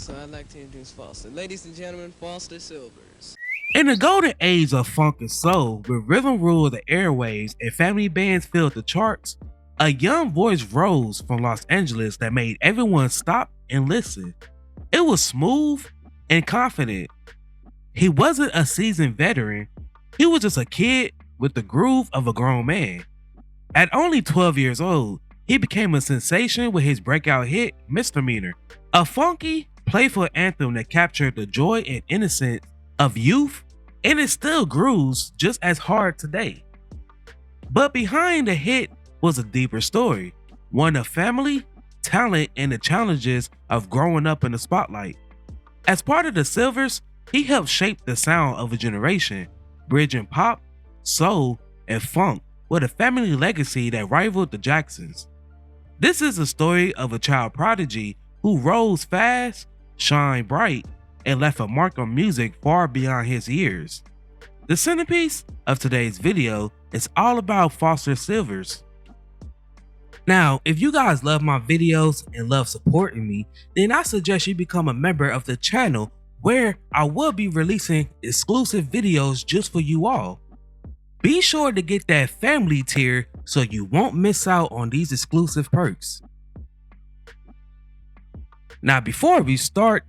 so I'd like to introduce Foster. Ladies and gentlemen, Foster Sylvers. In the golden age of funk and soul, where rhythm ruled the airwaves and family bands filled the charts, a young voice rose from Los Angeles that made everyone stop and listen. It was smooth and confident. He wasn't a seasoned veteran, he was just a kid with the groove of a grown man. At only 12 years old, he became a sensation with his breakout hit, Misdemeanor, a funky, playful anthem that captured the joy and innocence of youth, and it still grooves just as hard today. But behind the hit was a deeper story, one of family, talent, and the challenges of growing up in the spotlight. As part of the Sylvers, he helped shape the sound of a generation, bridging pop, soul, and funk with a family legacy that rivaled the Jacksons. This is a story of a child prodigy who rose fast, shined bright, and left a mark on music far beyond his years. The centerpiece of today's video is all about Foster Sylvers. Now, if you guys love my videos and love supporting me, then I suggest you become a member of the channel where I will be releasing exclusive videos just for you all. Be sure to get that family tier so you won't miss out on these exclusive perks. Now, before we start,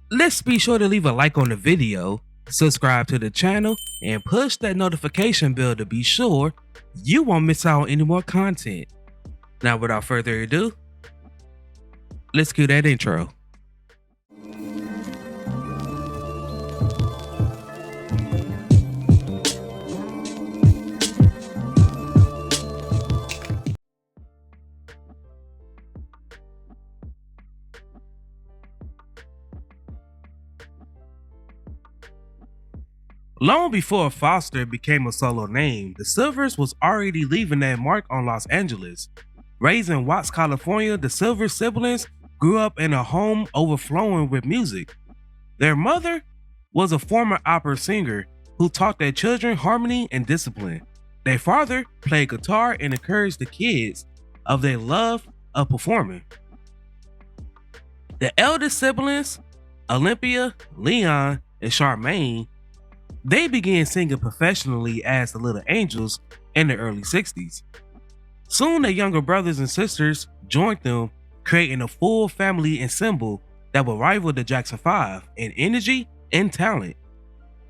let's be sure to leave a like on the video, subscribe to the channel, and push that notification bell to be sure you won't miss out on any more content. Now, without further ado, let's cue that intro. Long before Foster became a solo name, the Sylvers was already leaving that mark on Los Angeles. Raised in Watts, California, the Sylvers siblings grew up in a home overflowing with music. Their mother was a former opera singer who taught their children harmony and discipline. Their father played guitar and encouraged the kids of their love of performing. The eldest siblings, Olympia, Leon, and Charmaine, they began singing professionally as the Little Angels in the early 60s. Soon their younger brothers and sisters joined them, creating a full family ensemble that would rival the Jackson 5 in energy and talent.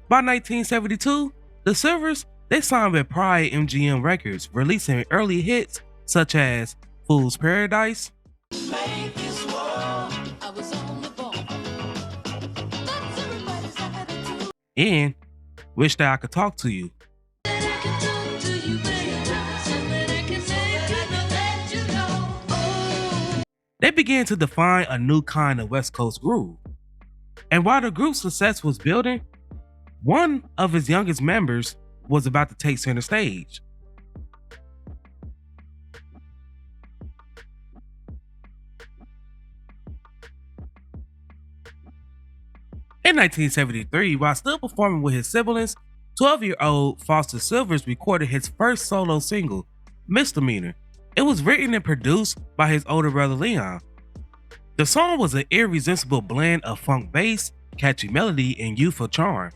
By 1972, the Sylvers, they signed with Pride MGM Records, releasing early hits such as Fool's Paradise and Wish That I Could Talk to You. They began to define a new kind of West Coast groove. And while the group's success was building, one of his youngest members was about to take center stage. In 1973, while still performing with his siblings, 12-year-old Foster Sylvers recorded his first solo single, Misdemeanor. It was written and produced by his older brother Leon. The song was an irresistible blend of funk bass, catchy melody, and youthful charm.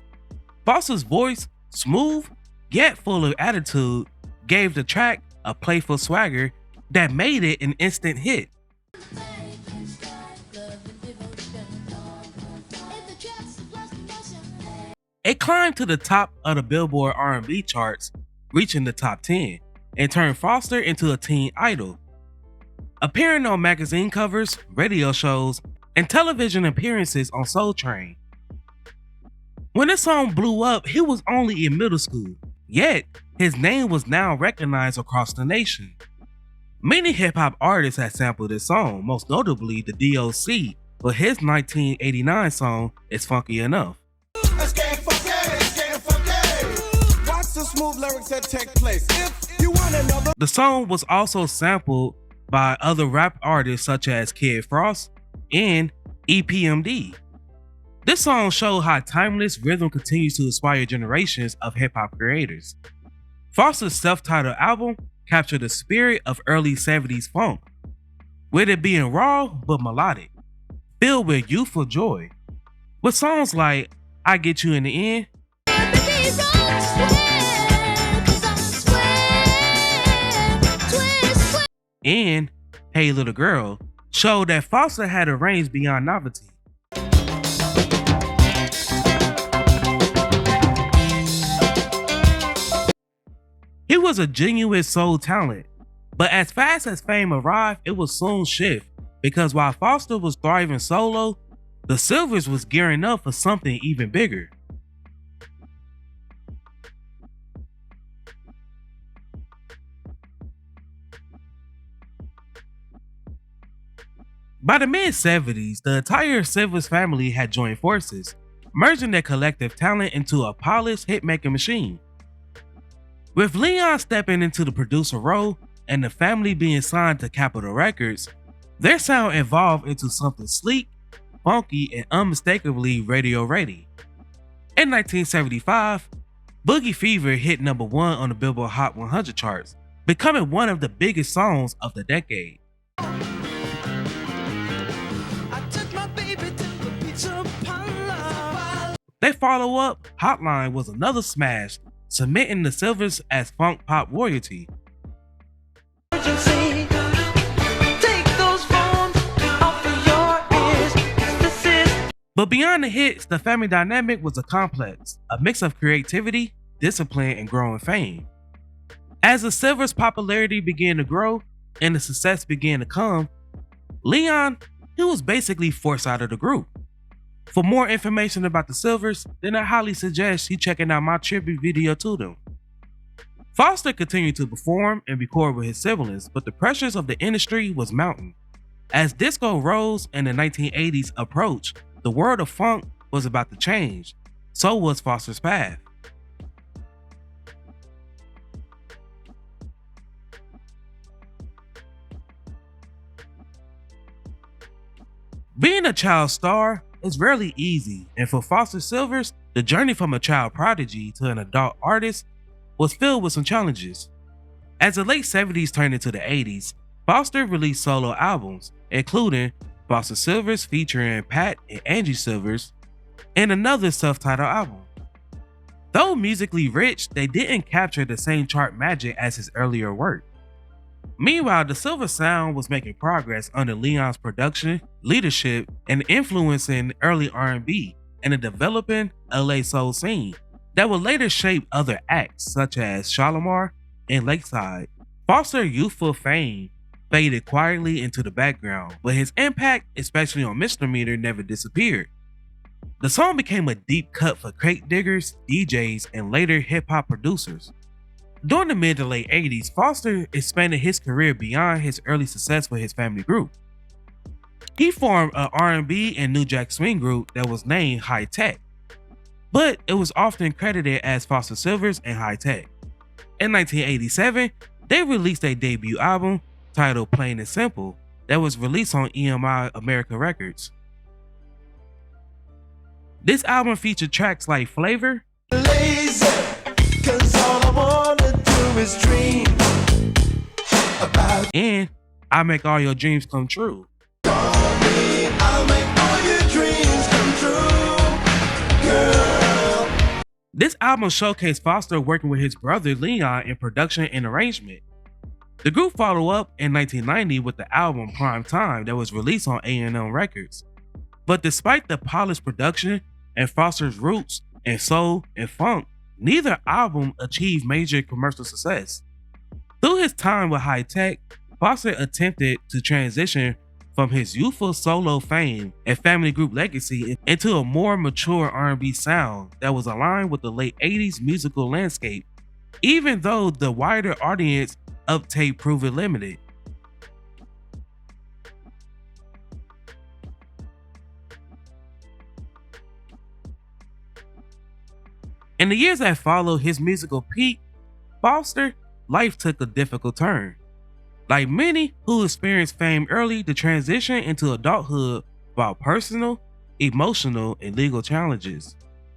Foster's voice, smooth yet full of attitude, gave the track a playful swagger that made it an instant hit. It climbed to the top of the Billboard R&B charts, reaching the top 10, and turned Foster into a teen idol. Appearing on magazine covers, radio shows, and television appearances on Soul Train. When this song blew up, he was only in middle school, yet his name was now recognized across the nation. Many hip-hop artists had sampled this song, most notably the DOC for his 1989 song, It's Funky Enough. The song was also sampled by other rap artists such as Kid Frost and EPMD. This song showed how timeless rhythm continues to inspire generations of hip-hop creators. Foster's self-titled album captured the spirit of early 70s funk, with it being raw but melodic. filled with youthful joy. With songs like I Get You in the End and Hey Little Girl, showed that Foster had a range beyond novelty. He was a genuine soul talent, but as fast as fame arrived, it would soon shift because while Foster was thriving solo, the Sylvers was gearing up for something even bigger. By the mid-70s, the entire Sylvers family had joined forces, merging their collective talent into a polished hit-making machine. With Leon stepping into the producer role and the family being signed to Capitol Records, their sound evolved into something sleek, funky, and unmistakably radio ready. In 1975, Boogie Fever hit number 1 on the Billboard Hot 100 charts, becoming one of the biggest songs of the decade. Their follow-up, Hotline, was another smash, cementing the Sylvers as funk pop royalty. But beyond the hits, the family dynamic was a complex, a mix of creativity, discipline, and growing fame. As the Sylvers' popularity began to grow and the success began to come, Leon, he was basically forced out of the group. For more information about the Sylvers, then I highly suggest you checking out my tribute video to them. Foster continued to perform and record with his siblings, but the pressures of the industry was mounting. As disco rose and the 1980s approached, the world of funk was about to change. So was Foster's path. Being a child star is rarely easy, and for Foster Sylvers, the journey from a child prodigy to an adult artist was filled with some challenges. As the late 70s turned into the 80s, Foster released solo albums, including Foster Sylvers featuring Pat and Angie Sylvers, and another self-titled album. Though musically rich, they didn't capture the same chart magic as his earlier work. Meanwhile, the Sylver sound was making progress under Leon's production, leadership, and influencing early R&B and a developing LA soul scene that would later shape other acts such as Shalimar and Lakeside. Foster's youthful fame faded quietly into the background, but his impact, especially on Misdemeanor, never disappeared. The song became a deep cut for crate diggers, DJs, and later hip-hop producers. During the mid to late 80s, Foster expanded his career beyond his early success with his family group. He formed an R&B and New Jack Swing group that was named High Tech, but it was often credited as Foster Sylvers and High Tech. In 1987, they released their debut album titled Plain and Simple that was released on EMI America Records. This album featured tracks like Flavor, Lazy, 'cause all I wanna do is dream about and I Make All Your Dreams Come True. I'll make all your dreams come true, girl. This album showcased Foster working with his brother Leon in production and arrangement. The group followed up in 1990 with the album Prime Time that was released on A&M Records. But despite the polished production and Foster's roots in soul and funk, neither album achieved major commercial success. Through his time with High Tech, Foster attempted to transition from his youthful solo fame and family group legacy into a more mature R&B sound that was aligned with the late 80s musical landscape, even though the wider audience uptake proved limited. In the years that followed his musical peak, Foster, life took a difficult turn. Like many who experienced fame early, the transition into adulthood brought personal, emotional, and legal challenges.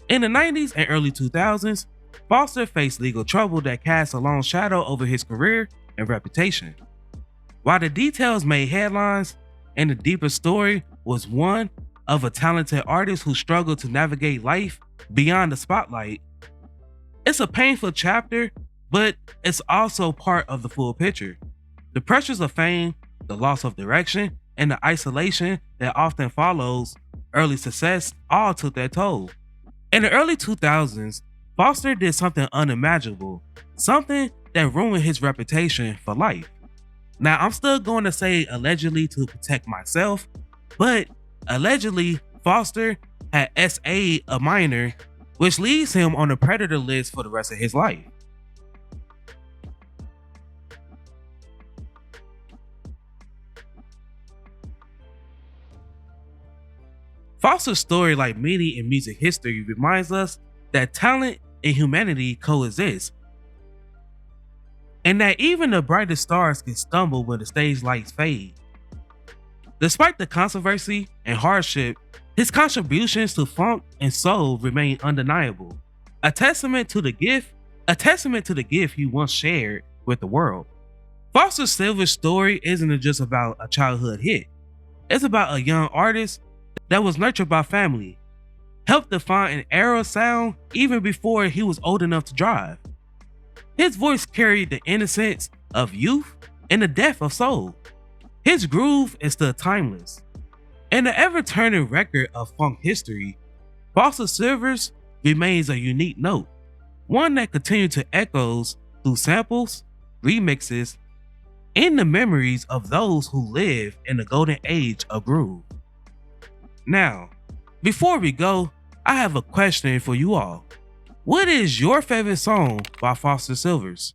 In the 90s and early 2000s, Foster faced legal trouble that cast a long shadow over his career and reputation. While the details made headlines, and the deeper story was one of a talented artist who struggled to navigate life beyond the spotlight. It's a painful chapter, but it's also part of the full picture. The pressures of fame, the loss of direction, and the isolation that often follows early success all took their toll. In the early 2000s, Foster did something unimaginable, something that ruined his reputation for life. Now, I'm still going to say allegedly to protect myself, but allegedly, Foster had SA'd a minor, which leaves him on the predator list for the rest of his life. Foster's story, like many in music history, reminds us that talent and humanity coexist, and that even the brightest stars can stumble when the stage lights fade. Despite the controversy and hardship, his contributions to funk and soul remain undeniable, a testament to the gift he once shared with the world. Foster Sylvers' story isn't just about a childhood hit. It's about a young artist that was nurtured by family, helped define an era sound even before he was old enough to drive. His voice carried the innocence of youth and the depth of soul. His groove is still timeless. In the ever-turning record of funk history, Foster Sylvers remains a unique note, one that continues to echo through samples, remixes, and the memories of those who lived in the golden age of groove. Now, before we go, I have a question for you all. What is your favorite song by Foster Sylvers?